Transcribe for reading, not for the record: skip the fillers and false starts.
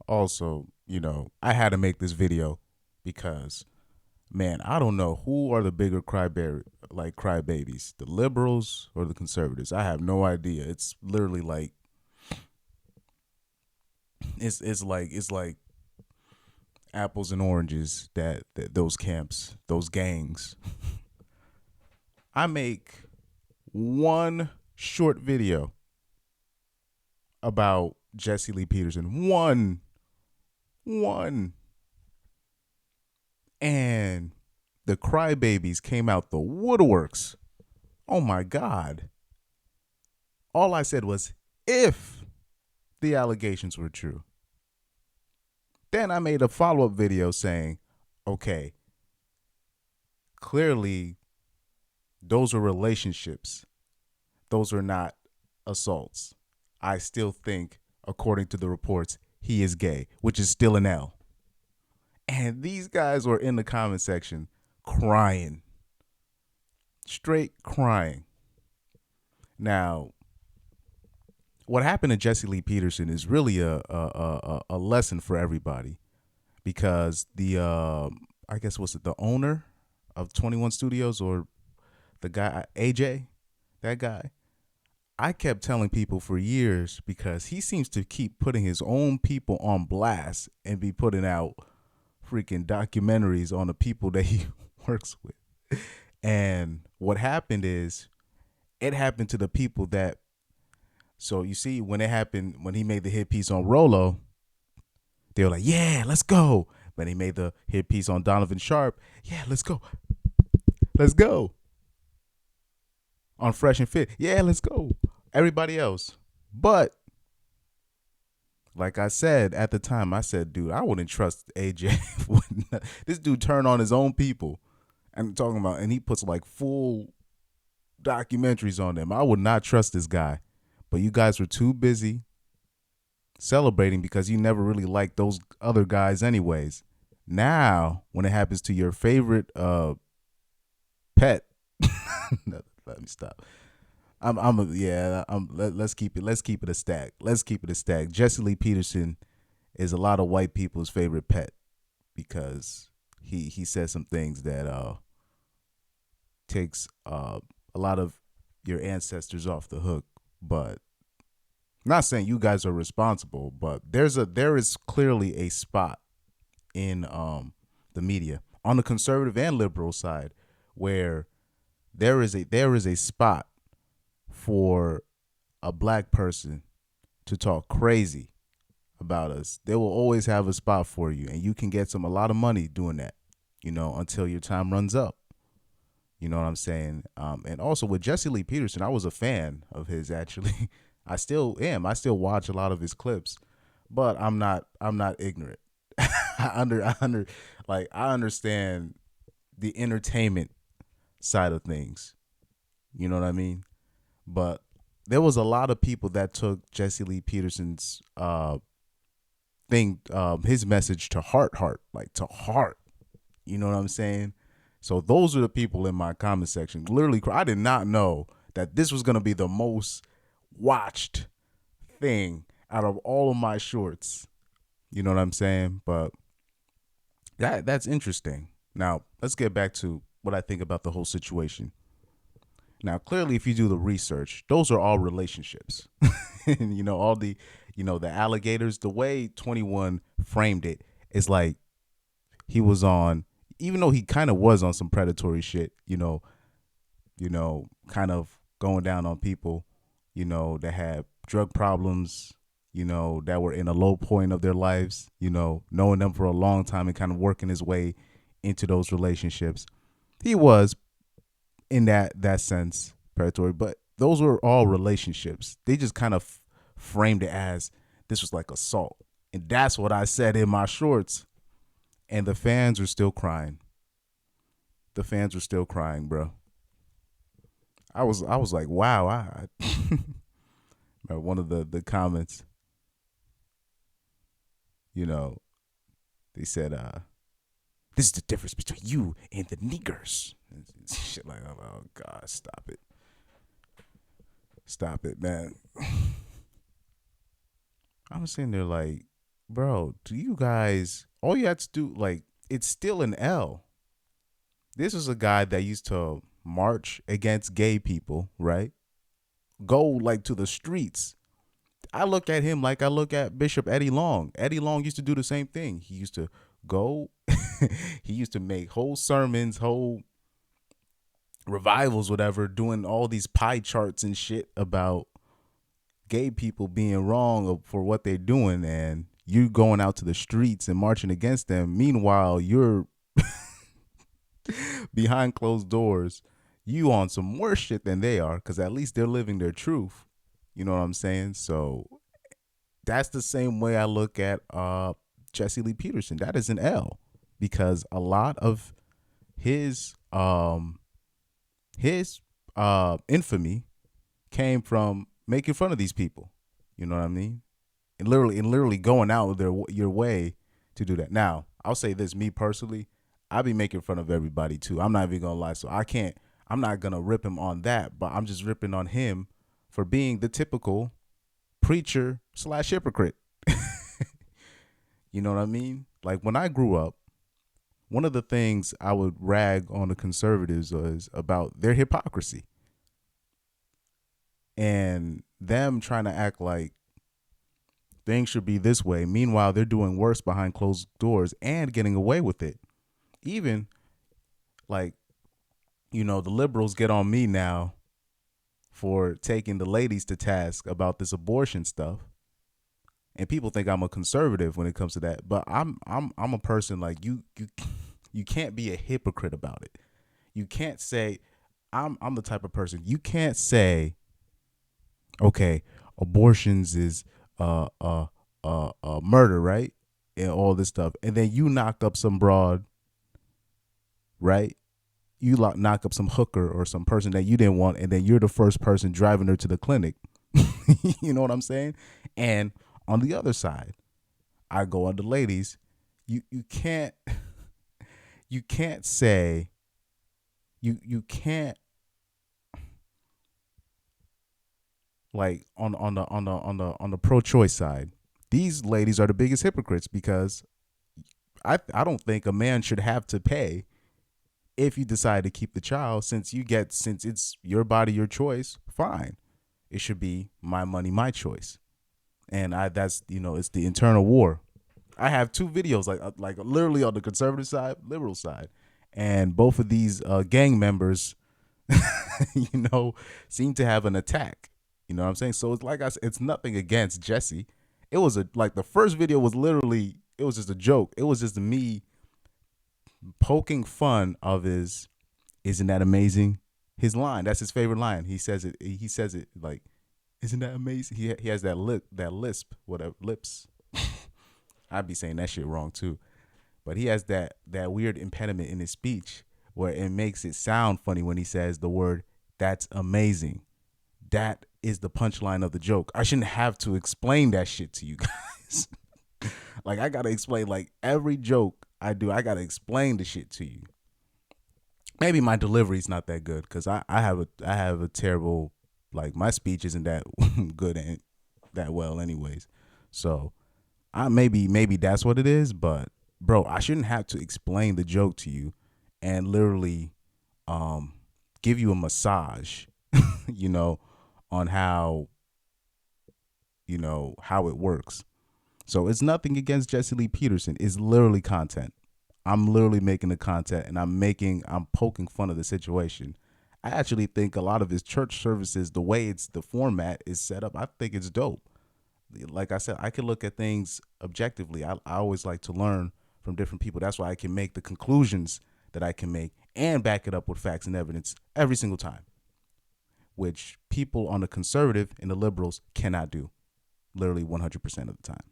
also, I had to make this video because, man, I don't know who are the bigger crybabies, the liberals or the conservatives. I have no idea. It's literally like it's like apples and oranges that those camps, those gangs. I make one short video about Jesse Lee Peterson. One. And the crybabies came out the woodworks. Oh my God. All I said was, if the allegations were true. Then I made a follow up video saying, okay, clearly those are relationships. Those are not assaults. I still think, according to the reports, he is gay, which is still an L. And these guys were in the comment section crying, straight crying. Now, what happened to Jesse Lee Peterson is really a lesson for everybody, because the I guess was it the owner of 21 Studios, or the guy AJ, that guy. I kept telling people for years, because he seems to keep putting his own people on blast and be putting out freaking documentaries on the people that he works with. And what happened is, it happened to the people that, so you see, when it happened, when he made the hit piece on Rolo, they were like, yeah, let's go. When he made the hit piece on Donovan Sharp, yeah, let's go. Let's go. On Fresh and Fit, yeah, let's go. Everybody else. But like I said at the time, I said, dude, I wouldn't trust AJ. This dude turned on his own people. And talking about, and he puts like full documentaries on them. I would not trust this guy. But you guys were too busy celebrating because you never really liked those other guys anyways. Now, when it happens to your favorite pet, let me stop. Let's keep it a stack. Let's keep it a stack. Jesse Lee Peterson is a lot of white people's favorite pet, because he says some things that takes a lot of your ancestors off the hook. But I'm not saying you guys are responsible, but there is clearly a spot in the media, on the conservative and liberal side, where there is a spot for a black person to talk crazy about us. They will always have a spot for you, and you can get a lot of money doing that, until your time runs up. You know what I'm saying? And also with Jesse Lee Peterson, I was a fan of his, actually. I still am. I still watch a lot of his clips, but I'm not ignorant. I understand the entertainment side of things. You know what I mean? But there was a lot of people that took Jesse Lee Peterson's his message to heart, like to heart. You know what I'm saying? So those are the people in my comment section. Literally, I did not know that this was going to be the most watched thing out of all of my shorts. You know what I'm saying? But that's interesting. Now, let's get back to what I think about the whole situation. Now, clearly, if you do the research, those are all relationships. And, all the alligators, the way 21 framed it is like he was on, even though he kind of was on some predatory shit, kind of going down on people, that had drug problems, that were in a low point of their lives, knowing them for a long time and kind of working his way into those relationships. He was, in that sense, predatory, but those were all relationships. They just kind of framed it as this was like assault. And that's what I said in my shorts. And the fans are still crying. The fans are still crying, bro. I was like, wow. I one of the comments, they said, this is the difference between you and the niggers. Shit like, oh God, stop it. Stop it, man. I'm sitting there like, bro, do you guys, all you had to do, like, it's still an L. This is a guy that used to march against gay people, right? Go like to the streets. I look at him like I look at Bishop Eddie Long. Eddie Long used to do the same thing. He used to go, he used to make whole sermons, whole revivals, whatever, doing all these pie charts and shit about gay people being wrong for what they're doing, and you going out to the streets and marching against them. Meanwhile, you're behind closed doors, you on some worse shit than they are, because at least they're living their truth. You know what I'm saying? So that's the same way I look at Jesse Lee Peterson. That is an L, because a lot of his his infamy came from making fun of these people. You know what I mean? And literally going out of your way to do that. Now, I'll say this, me personally, I be making fun of everybody too. I'm not even gonna lie. So I'm not gonna rip him on that, but I'm just ripping on him for being the typical preacher slash hypocrite. You know what I mean? Like when I grew up, one of the things I would rag on the conservatives was about their hypocrisy and them trying to act like things should be this way. Meanwhile, they're doing worse behind closed doors and getting away with it. Even like, the liberals get on me now for taking the ladies to task about this abortion stuff. And people think I'm a conservative when it comes to that, but I'm a person like you can't be a hypocrite about it. You can't say I'm the type of person. You can't say, okay, abortions is murder, right? And all this stuff. And then you knock up some broad, right? You knock up some hooker or some person that you didn't want, and then you're the first person driving her to the clinic. You know what I'm saying? And on the other side, I go on the ladies. You can't you can't say you can't, like, on the pro-choice side. These ladies are the biggest hypocrites, because I don't think a man should have to pay if you decide to keep the child, since it's your body, your choice. Fine, it should be my money, my choice. And that's it's the internal war. I have two videos, like literally on the conservative side, liberal side, and both of these gang members, you know, seem to have an attack. You know what I'm saying? So it's like I said, it's nothing against Jesse. It was like the first video was literally, it was just a joke. It was just me poking fun of his "Isn't that amazing?" His line. That's his favorite line. He says it. He says it like, "Isn't that amazing?" He has that lisp, whatever lips. I'd be saying that shit wrong too. But he has that weird impediment in his speech where it makes it sound funny when he says the word "that's amazing." That is the punchline of the joke. I shouldn't have to explain that shit to you guys. Like, I gotta explain, like, every joke I do, I gotta explain the shit to you. Maybe my delivery's not that good, because I have a terrible, like, my speech isn't that good and that well anyways. So I maybe that's what it is, but bro, I shouldn't have to explain the joke to you and literally um give you a massage, you know, on how it works. So it's nothing against Jesse Lee Peterson. It's literally content. I'm literally making the content, and I'm poking fun of the situation. I actually think a lot of his church services, the way the format is set up, I think it's dope. Like I said, I can look at things objectively. I always like to learn from different people. That's why I can make the conclusions that I can make and back it up with facts and evidence every single time, which people on the conservative and the liberals cannot do, literally 100% of the time.